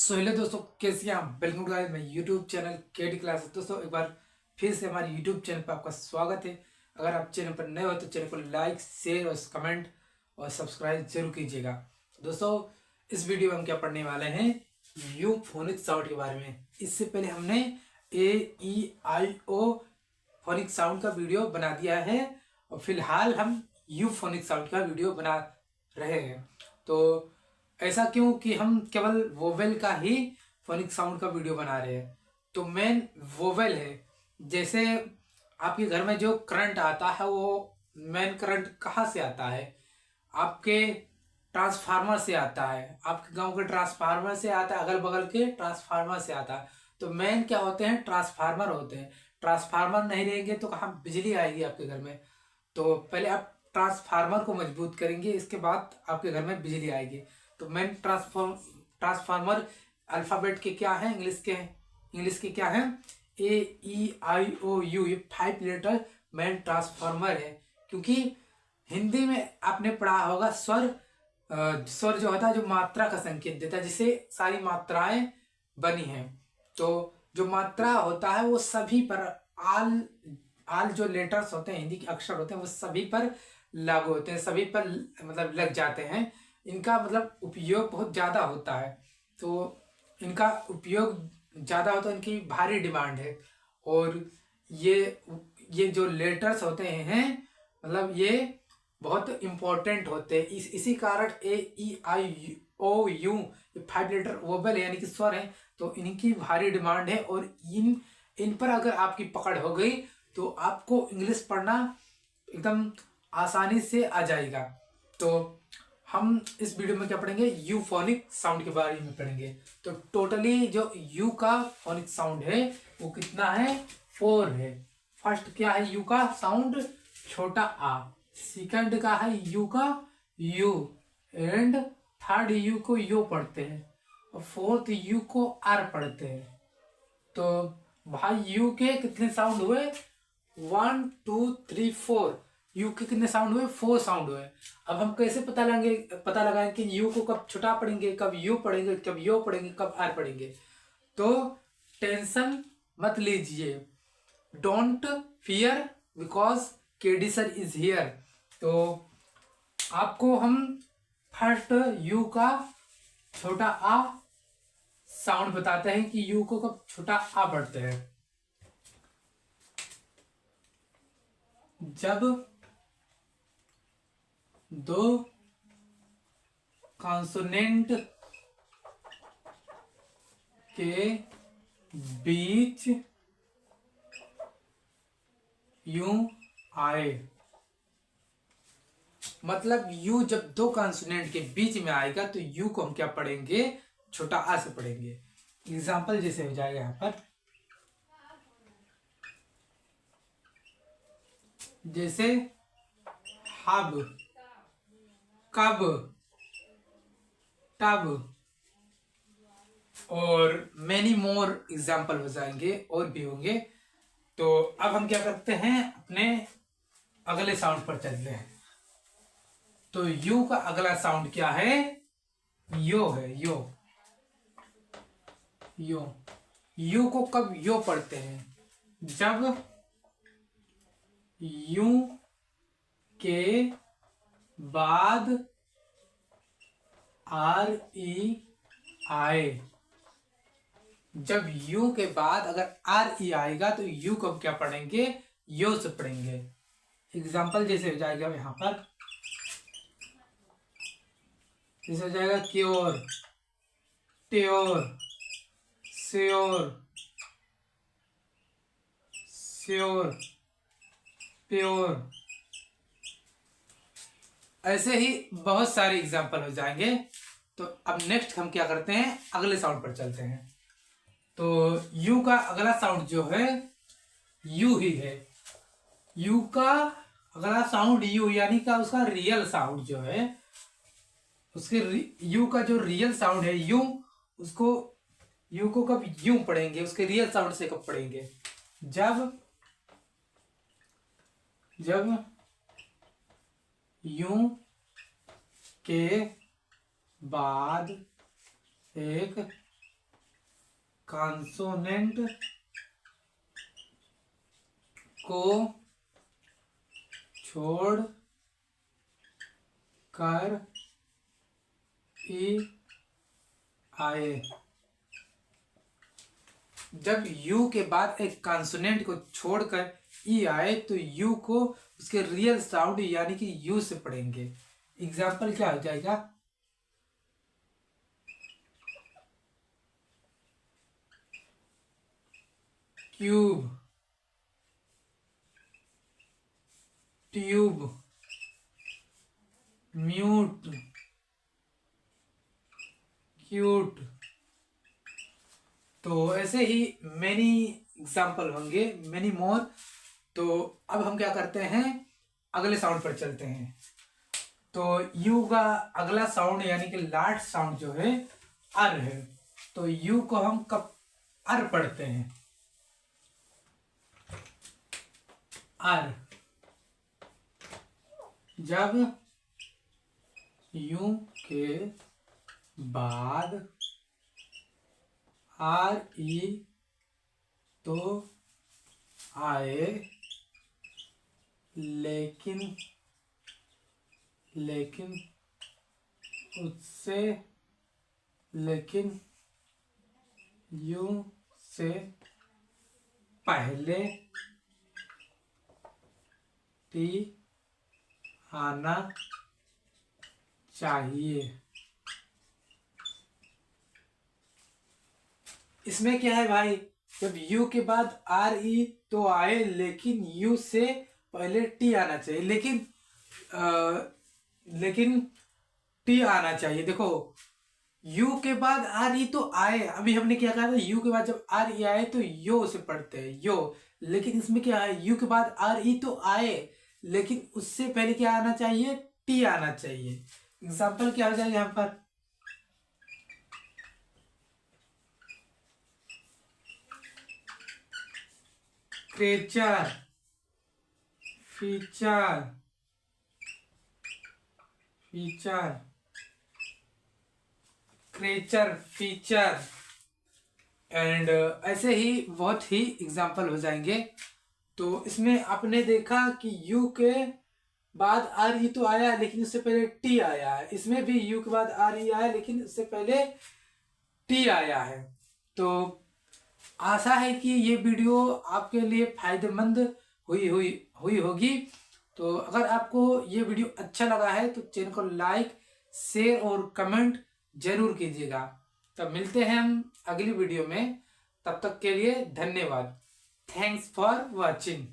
So hello दोस्तों, कैसे हैं आप। Welcome to guys my YouTube channel KD classes. दोस्तों एक बार फिर से हमारे यूट्यूब चैनल पर आपका स्वागत है। अगर आप चैनल पर नए हो तो चैनल को लाइक, शेयर और कमेंट और सब्सक्राइब जरूर कीजिएगा। दोस्तों इस वीडियो में हम क्या पढ़ने वाले हैं, यू फोनिक साउंड के बारे में। इससे पहले हमने A E I O phonic sound का वीडियो बना दिया है और फिलहाल हम यू फोनिक साउंड का वीडियो बना रहे हैं। तो ऐसा क्यों कि हम केवल वोवेल का ही फोनिक साउंड का वीडियो बना रहे हैं। तो मेन वोवेल है। जैसे आपके घर में जो करंट आता है वो मेन करंट कहाँ से आता है, आपके ट्रांसफार्मर से आता है, आपके गांव के ट्रांसफार्मर से आता है, अगल बगल के ट्रांसफार्मर से आता है। तो मेन क्या होते हैं, ट्रांसफार्मर होते हैं। ट्रांसफार्मर नहीं रहेंगे तो कहाँ बिजली आएगी आपके घर में। तो पहले आप ट्रांसफार्मर को मजबूत करेंगे, इसके बाद आपके घर में बिजली आएगी। तो मेन ट्रांसफार्मर अल्फाबेट के क्या है, इंग्लिश के क्या है, A E I O U, ये 5 लेटर मेन ट्रांसफार्मर है। क्योंकि हिंदी में आपने पढ़ा होगा स्वर, स्वर जो होता है जो मात्रा का संकेत देता है, जिसे सारी मात्राएं बनी हैं। तो जो मात्रा होता है वो सभी पर आल आल जो लेटर्स होते हैं, हिंदी के अक्षर होते हैं, वो सभी पर लागू होते हैं, सभी पर मतलब लग जाते हैं। इनका मतलब उपयोग बहुत ज़्यादा होता है। तो इनका उपयोग ज़्यादा होता है, इनकी भारी डिमांड है। और ये जो लेटर्स होते हैं मतलब ये बहुत इम्पोर्टेंट होते हैं। इसी कारण A E I O U ये 5 लेटर वोवेल है, यानी कि स्वर है। तो इनकी भारी डिमांड है और इन पर अगर आपकी पकड़ हो गई तो आपको इंग्लिश पढ़ना एकदम आसानी से आ जाएगा। तो हम इस वीडियो में क्या पढ़ेंगे, यू फोनिक साउंड के बारे में पढ़ेंगे। तो टोटली जो यू का फोनिक साउंड है वो कितना है, 4 है। फर्स्ट क्या है, यू का साउंड छोटा आ। सेकंड का है यू का यू, एंड थर्ड यू को यो पढ़ते हैं और फोर्थ यू को आर पढ़ते हैं। तो भाई यू के कितने साउंड हुए, 1 2 3 4। यू के कितने साउंड हुए, 4 साउंड हुए। अब हम कैसे पता लगाएंगे कि यू को कब छोटा पढ़ेंगे, कब यू पढ़ेंगे, कब यो पढ़ेंगे, कब आर पढ़ेंगे। तो टेंशन मत लीजिए, don't fear because KD sir is here. तो आपको हम फर्स्ट यू का छोटा आ साउंड बताते हैं कि यू को कब छोटा आ पढ़ते हैं। जब दो कॉन्सोनेंट के बीच यू आए, मतलब यू जब दो कॉन्सोनेंट के बीच में आएगा तो यू को हम क्या पढ़ेंगे, छोटा आ से पढ़ेंगे। एग्जाम्पल जैसे हो जाएगा यहां पर, जैसे हब, कब, तब और मैनी मोर एग्जाम्पल हो जाएंगे और भी होंगे। तो अब हम क्या करते हैं, अपने अगले साउंड पर चलते हैं। तो यू का अगला साउंड क्या है, यो है। यो यो यू को कब यो पढ़ते हैं, जब यू के बाद आर ई आए। जब यू के बाद अगर आर ई आएगा तो यू को हम क्या पढ़ेंगे, यो से पढ़ेंगे। एग्जाम्पल जैसे हो जाएगा यहां पर, जैसे हो जाएगा क्योर, ट्योर, श्योर, श्योर, प्योर। ऐसे ही बहुत सारे एग्जाम्पल हो जाएंगे। तो अब नेक्स्ट हम क्या करते हैं, अगले साउंड पर चलते हैं। तो यू का अगला साउंड जो है यू ही है। यू का अगला साउंड यू, यानी का उसका रियल साउंड जो है, उसके यू का जो रियल साउंड है यू, उसको यू को कब यू पढ़ेंगे, उसके रियल साउंड से कब पढ़ेंगे, जब यू के बाद एक कॉन्सोनेंट को छोड़ कर ई आए। जब यू के बाद एक कॉन्सोनेंट को छोड़कर ई आए तो यू को उसके रियल साउंड यानी कि यू से पढ़ेंगे। एग्जाम्पल क्या हो जाएगा, क्यूब, ट्यूब, म्यूट, क्यूट। तो ऐसे ही मेनी एग्जाम्पल होंगे, मेनी मोर। तो अब हम क्या करते हैं, अगले साउंड पर चलते हैं। तो यू का अगला साउंड यानी कि लास्ट साउंड जो है अर है। तो यू को हम कब अर पढ़ते हैं, अर। जब यू के बाद आर ई तो आए, लेकिन उससे यू से पहले टी आना चाहिए। इसमें क्या है भाई, जब यू के बाद आर ई तो आए लेकिन यू से पहले टी आना चाहिए, लेकिन टी आना चाहिए। देखो यू के बाद आर ई तो आए, अभी हमने क्या कहा था, यू के बाद जब आर ई आए तो यो से पढ़ते हैं यो। लेकिन इसमें क्या है, यू के बाद आर ई तो आए लेकिन उससे पहले क्या आना चाहिए, टी आना चाहिए। एग्जाम्पल क्या हो जाएगा यहाँ पर, creature, feature, creature, feature and ऐसे ही बहुत ही एग्जाम्पल हो जाएंगे। तो इसमें आपने देखा कि यू के बाद आर ई तो आया लेकिन उससे पहले टी आया है। इसमें भी यू के बाद आर ई आया लेकिन उससे पहले टी आया है। तो आशा है कि ये वीडियो आपके लिए फायदेमंद हुई होगी। तो अगर आपको ये वीडियो अच्छा लगा है तो चैनल को लाइक, शेयर और कमेंट जरूर कीजिएगा। तब मिलते हैं हम अगली वीडियो में, तब तक के लिए धन्यवाद। Thanks for watching.